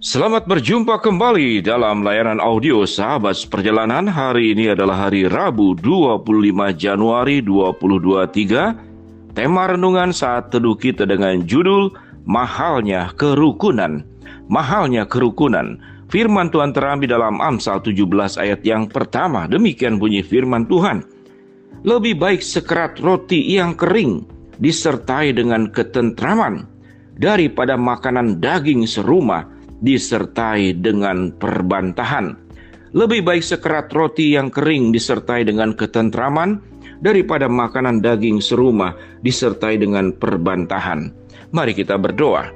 Selamat berjumpa kembali dalam layanan audio Sahabat Perjalanan. Hari ini adalah hari Rabu 25 Januari 2023. Tema renungan saat teduh kita dengan judul Mahalnya Kerukunan. Mahalnya Kerukunan. Firman Tuhan terambil dalam Amsal 17 ayat yang pertama. Demikian bunyi firman Tuhan. Lebih baik sekerat roti yang kering disertai dengan ketentraman daripada makanan daging serumah disertai dengan perbantahan. Lebih baik sekerat roti yang kering disertai dengan ketentraman daripada makanan daging serumah disertai dengan perbantahan. Mari kita berdoa.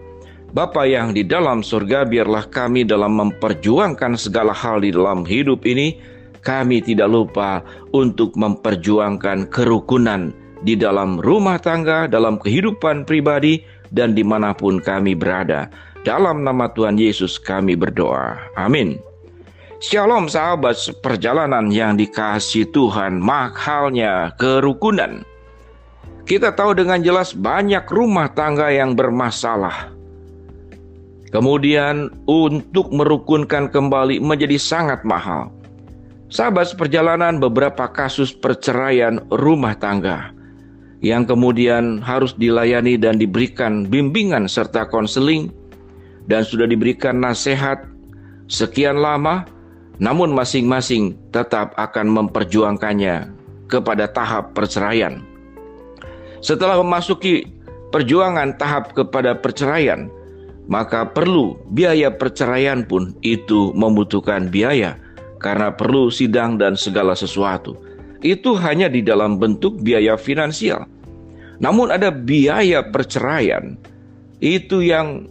Bapa yang di dalam surga, biarlah kami dalam memperjuangkan segala hal di dalam hidup ini, kami tidak lupa untuk memperjuangkan kerukunan di dalam rumah tangga, dalam kehidupan pribadi, dan dimanapun kami berada. Dalam nama Tuhan Yesus kami berdoa. Amin. Shalom sahabat perjalanan yang dikasihi Tuhan, mahalnya kerukunan. Kita tahu dengan jelas banyak rumah tangga yang bermasalah. Kemudian untuk merukunkan kembali menjadi sangat mahal. Sahabat perjalanan, beberapa kasus perceraian rumah tangga yang kemudian harus dilayani dan diberikan bimbingan serta konseling, dan sudah diberikan nasihat sekian lama, namun masing-masing tetap akan memperjuangkannya kepada tahap perceraian. Setelah memasuki perjuangan tahap kepada perceraian, maka perlu biaya perceraian pun itu membutuhkan biaya, karena perlu sidang dan segala sesuatu. Itu hanya di dalam bentuk biaya finansial. Namun ada biaya perceraian itu yang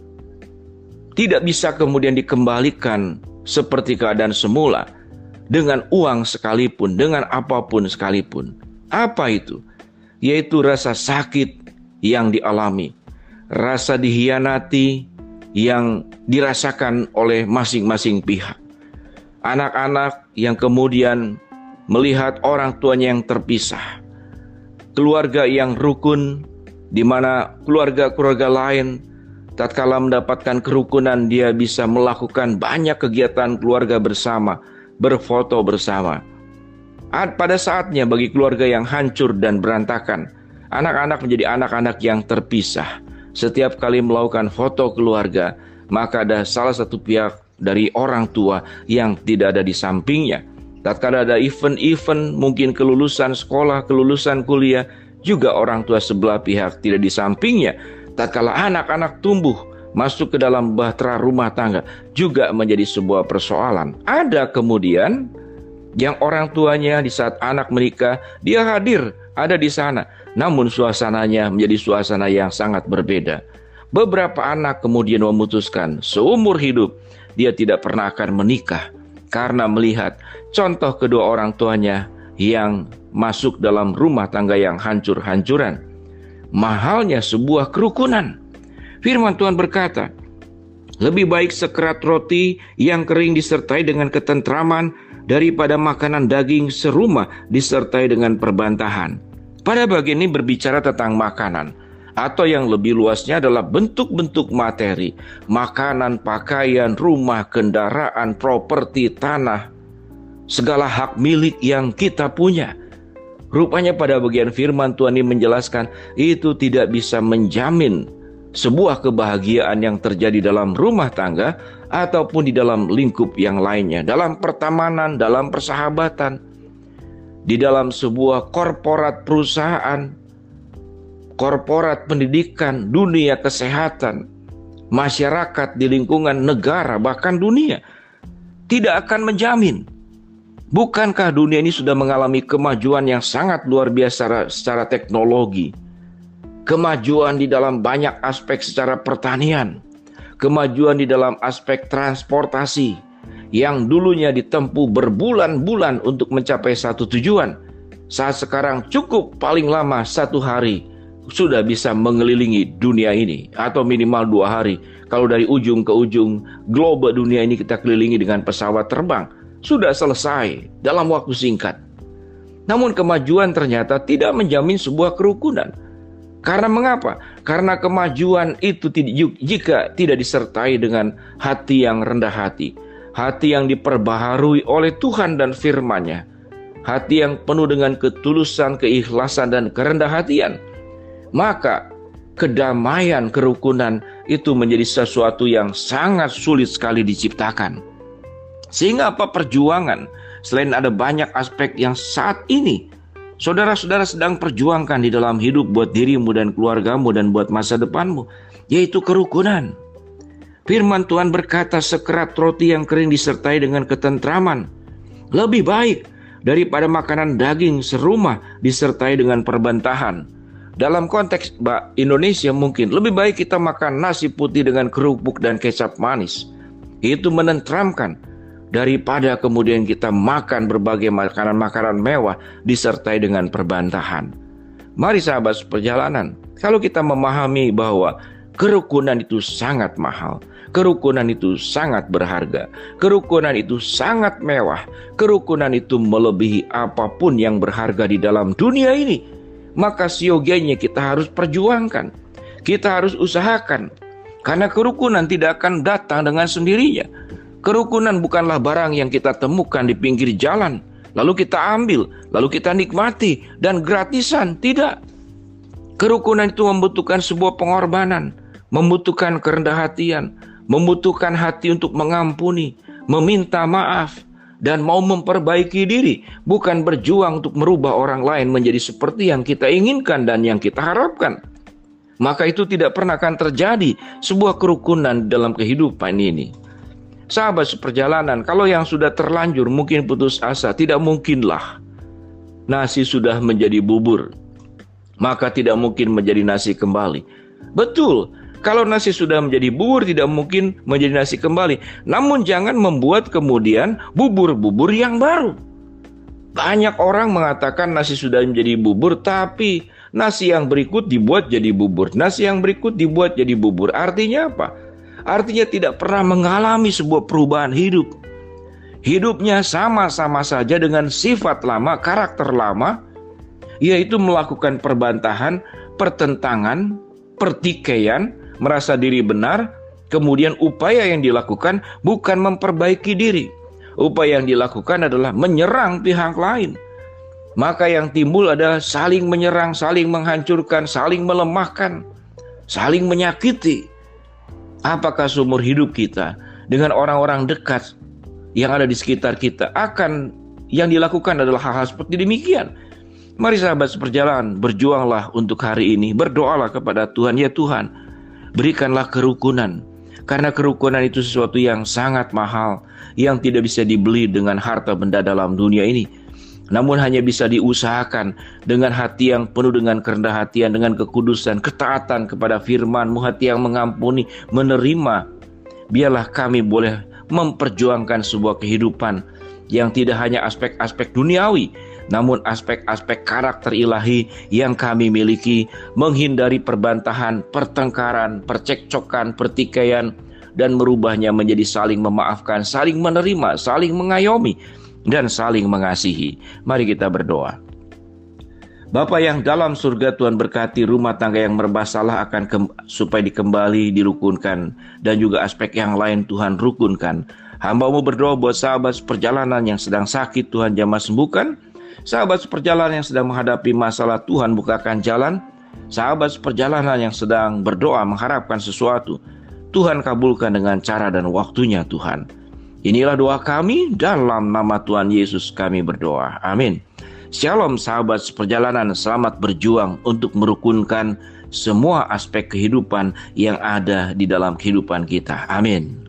tidak bisa kemudian dikembalikan seperti keadaan semula, dengan uang sekalipun, dengan apapun sekalipun. Apa itu? Yaitu rasa sakit yang dialami, rasa dihianati yang dirasakan oleh masing-masing pihak. Anak-anak yang kemudian melihat orang tuanya yang terpisah, keluarga yang rukun, di mana keluarga-keluarga lain tatkala mendapatkan kerukunan, dia bisa melakukan banyak kegiatan keluarga bersama, berfoto bersama. Pada saatnya bagi keluarga yang hancur dan berantakan, anak-anak menjadi anak-anak yang terpisah. Setiap kali melakukan foto keluarga, maka ada salah satu pihak dari orang tua yang tidak ada di sampingnya. Tatkala ada event-event, mungkin kelulusan sekolah, kelulusan kuliah, juga orang tua sebelah pihak tidak di sampingnya. Tatkala anak-anak tumbuh masuk ke dalam bahtera rumah tangga, juga menjadi sebuah persoalan. Ada kemudian yang orang tuanya di saat anak menikah, dia hadir, ada di sana, namun suasananya menjadi suasana yang sangat berbeda. Beberapa anak kemudian memutuskan seumur hidup dia tidak pernah akan menikah, karena melihat contoh kedua orang tuanya yang masuk dalam rumah tangga yang hancur-hancuran. Mahalnya sebuah kerukunan. Firman Tuhan berkata, lebih baik sekerat roti yang kering disertai dengan ketentraman daripada makanan daging serumah disertai dengan perbantahan. Pada bagian ini berbicara tentang makanan, atau yang lebih luasnya adalah bentuk-bentuk materi, makanan, pakaian, rumah, kendaraan, properti, tanah, segala hak milik yang kita punya. Rupanya pada bagian firman Tuhan ini menjelaskan itu tidak bisa menjamin sebuah kebahagiaan yang terjadi dalam rumah tangga ataupun di dalam lingkup yang lainnya, dalam pertemanan, dalam persahabatan, di dalam sebuah korporat perusahaan, korporat pendidikan, dunia kesehatan, masyarakat di lingkungan negara, bahkan dunia. Tidak akan menjamin. Bukankah dunia ini sudah mengalami kemajuan yang sangat luar biasa secara teknologi? Kemajuan di dalam banyak aspek secara pertanian. Kemajuan di dalam aspek transportasi. Yang dulunya ditempuh berbulan-bulan untuk mencapai satu tujuan. Saat sekarang cukup paling lama 1 hari sudah bisa mengelilingi dunia ini. Atau minimal 2 hari. Kalau dari ujung ke ujung globe dunia ini kita kelilingi dengan pesawat terbang, sudah selesai dalam waktu singkat. Namun kemajuan ternyata tidak menjamin sebuah kerukunan. Karena mengapa? Karena kemajuan itu jika tidak disertai dengan hati yang rendah hati, hati yang diperbaharui oleh Tuhan dan firman-Nya, hati yang penuh dengan ketulusan, keikhlasan, dan kerendah hatian, maka kedamaian, kerukunan itu menjadi sesuatu yang sangat sulit sekali diciptakan. Sehingga apa perjuangan? Selain ada banyak aspek yang saat ini saudara-saudara sedang perjuangkan di dalam hidup buat dirimu dan keluargamu dan buat masa depanmu, yaitu kerukunan. Firman Tuhan berkata, sekerat roti yang kering disertai dengan ketentraman lebih baik daripada makanan daging serumah disertai dengan perbantahan. Dalam konteks Indonesia mungkin lebih baik kita makan nasi putih dengan kerupuk dan kecap manis. Itu menenteramkan daripada kemudian kita makan berbagai makanan-makanan mewah disertai dengan perbantahan. Mari sahabat seperjalanan, kalau kita memahami bahwa kerukunan itu sangat mahal, kerukunan itu sangat berharga, kerukunan itu sangat mewah, kerukunan itu melebihi apapun yang berharga di dalam dunia ini, maka siogianya kita harus perjuangkan, kita harus usahakan, karena kerukunan tidak akan datang dengan sendirinya. Kerukunan bukanlah barang yang kita temukan di pinggir jalan, lalu kita ambil, lalu kita nikmati, dan gratisan. Tidak. Kerukunan itu membutuhkan sebuah pengorbanan, membutuhkan kerendah hatian, membutuhkan hati untuk mengampuni, meminta maaf, dan mau memperbaiki diri. Bukan berjuang untuk merubah orang lain menjadi seperti yang kita inginkan dan yang kita harapkan. Maka itu tidak pernah akan terjadi sebuah kerukunan dalam kehidupan ini. Sahabat seperjalanan, kalau yang sudah terlanjur mungkin putus asa, tidak mungkinlah nasi sudah menjadi bubur, maka tidak mungkin menjadi nasi kembali. Betul, kalau nasi sudah menjadi bubur tidak mungkin menjadi nasi kembali. Namun jangan membuat kemudian bubur-bubur yang baru. Banyak orang mengatakan nasi sudah menjadi bubur, tapi nasi yang berikut dibuat jadi bubur, nasi yang berikut dibuat jadi bubur. Artinya apa? Artinya tidak pernah mengalami sebuah perubahan hidup. Hidupnya sama-sama saja dengan sifat lama, karakter lama, yaitu melakukan perbantahan, pertentangan, pertikaian, merasa diri benar. Kemudian upaya yang dilakukan bukan memperbaiki diri. Upaya yang dilakukan adalah menyerang pihak lain. Maka yang timbul adalah saling menyerang, saling menghancurkan, saling melemahkan, saling menyakiti. Apakah seumur hidup kita dengan orang-orang dekat yang ada di sekitar kita akan yang dilakukan adalah hal-hal seperti demikian? Mari sahabat seperjalanan, berjuanglah untuk hari ini. Berdoalah kepada Tuhan, ya Tuhan, berikanlah kerukunan. Karena kerukunan itu sesuatu yang sangat mahal, yang tidak bisa dibeli dengan harta benda dalam dunia ini. Namun hanya bisa diusahakan dengan hati yang penuh dengan kerendah hatian, dengan kekudusan, ketaatan kepada firman-Mu, hati yang mengampuni, menerima. Biarlah kami boleh memperjuangkan sebuah kehidupan yang tidak hanya aspek-aspek duniawi, namun aspek-aspek karakter ilahi yang kami miliki, menghindari perbantahan, pertengkaran, percekcokan, pertikaian, dan merubahnya menjadi saling memaafkan, saling menerima, saling mengayomi, dan saling mengasihi. Mari kita berdoa. Bapa yang dalam surga, Tuhan berkati rumah tangga yang bermasalah supaya dikembali, dirukunkan, dan juga aspek yang lain Tuhan rukunkan. Hamba-Mu berdoa buat sahabat seperjalanan yang sedang sakit, Tuhan jamah sembuhkan. Sahabat seperjalanan yang sedang menghadapi masalah, Tuhan bukakan jalan. Sahabat seperjalanan yang sedang berdoa mengharapkan sesuatu, Tuhan kabulkan dengan cara dan waktunya Tuhan. Inilah doa kami, dalam nama Tuhan Yesus kami berdoa. Amin. Shalom sahabat seperjalanan, selamat berjuang untuk merukunkan semua aspek kehidupan yang ada di dalam kehidupan kita. Amin.